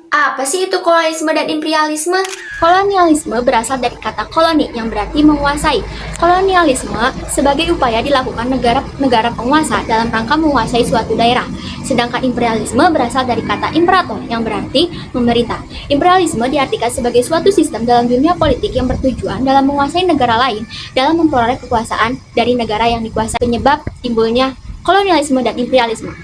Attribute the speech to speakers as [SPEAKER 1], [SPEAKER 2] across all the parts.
[SPEAKER 1] Apa sih itu kolonialisme dan imperialisme? Kolonialisme berasal dari kata koloni yang berarti menguasai. Kolonialisme sebagai upaya dilakukan negara-negara penguasa dalam rangka menguasai suatu daerah. Sedangkan imperialisme berasal dari kata imperator yang berarti memerintah. Imperialisme diartikan sebagai suatu sistem dalam dunia politik yang bertujuan dalam menguasai negara lain dalam memperoleh kekuasaan dari negara yang dikuasai. Penyebab timbulnya kolonialisme dan imperialisme.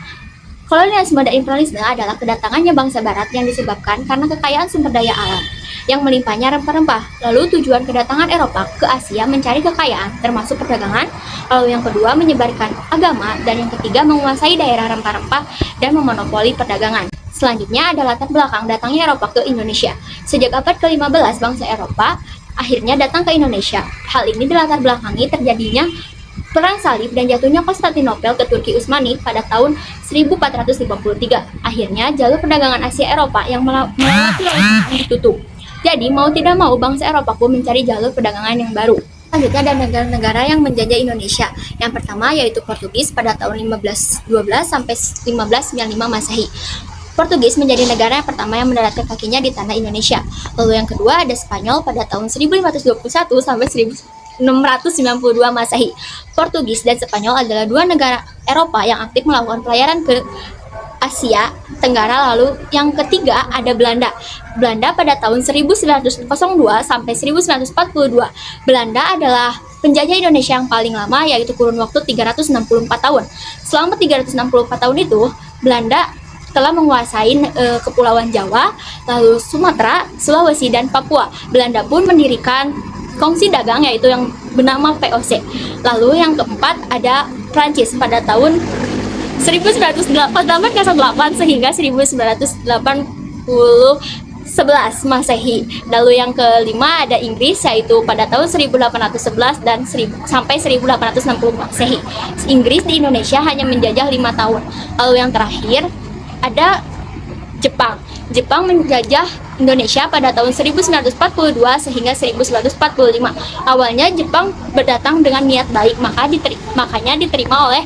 [SPEAKER 1] Kolonialisme dan imperialisme adalah kedatangannya bangsa barat yang disebabkan karena kekayaan sumber daya alam yang melimpahnya rempah-rempah. Lalu tujuan kedatangan Eropa ke Asia mencari kekayaan termasuk perdagangan. Lalu yang kedua menyebarkan agama dan yang ketiga menguasai daerah rempah-rempah dan memonopoli perdagangan. Selanjutnya ada latar belakang datangnya Eropa ke Indonesia. Sejak abad ke-15 bangsa Eropa akhirnya datang ke Indonesia. Hal ini dilatar belakangi terjadinya Perang Salib dan jatuhnya Konstantinopel ke Turki Utsmani pada tahun 1453. Akhirnya jalur perdagangan Asia Eropa yang melewati lautan ditutup. Jadi mau tidak mau bangsa Eropa pun mencari jalur perdagangan yang baru. Selanjutnya ada negara-negara yang menjajah Indonesia. Yang pertama yaitu Portugis pada tahun 1512 sampai 1595 Masehi. Portugis menjadi negara yang pertama yang mendaratkan kakinya di tanah Indonesia. Lalu yang kedua ada Spanyol pada tahun 1521 sampai 1692 Masehi. Portugis dan Spanyol adalah dua negara Eropa yang aktif melakukan pelayaran ke Asia Tenggara. Lalu yang ketiga ada Belanda. Belanda pada tahun 1902 sampai 1942. Belanda adalah penjajah Indonesia yang paling lama yaitu kurun waktu 364 tahun. Selama 364 tahun itu Belanda telah menguasai kepulauan Jawa, lalu Sumatera, Sulawesi, dan Papua. Belanda pun mendirikan kongsi dagang yaitu yang bernama VOC. Lalu yang keempat ada Prancis pada tahun 1908 sehingga 1911 Masehi. Lalu yang kelima ada Inggris yaitu pada tahun 1811 dan sampai 1860 Masehi. Inggris di Indonesia hanya menjajah 5 tahun. Lalu yang terakhir ada Jepang. Jepang menjajah Indonesia pada tahun 1942 sehingga 1945. Awalnya Jepang berdatang dengan niat baik, makanya diterima oleh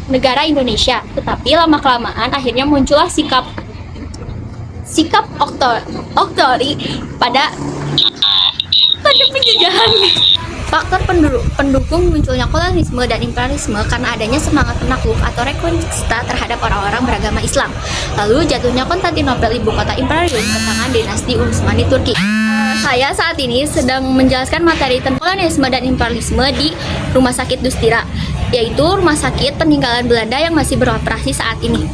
[SPEAKER 1] negara Indonesia. Tetapi lama-kelamaan akhirnya muncullah sikap otori pada penjajahan. Faktor pendukung munculnya kolonialisme dan imperialisme karena adanya semangat penakluk atau rekonquista terhadap orang-orang beragama Islam. Lalu jatuhnya Konstantinopel, ibu kota imperium, ke tangan dinasti Utsmani Turki. Saya saat ini sedang menjelaskan materi tentang kolonialisme dan imperialisme di Rumah Sakit Dustira, yaitu rumah sakit peninggalan Belanda yang masih beroperasi saat ini.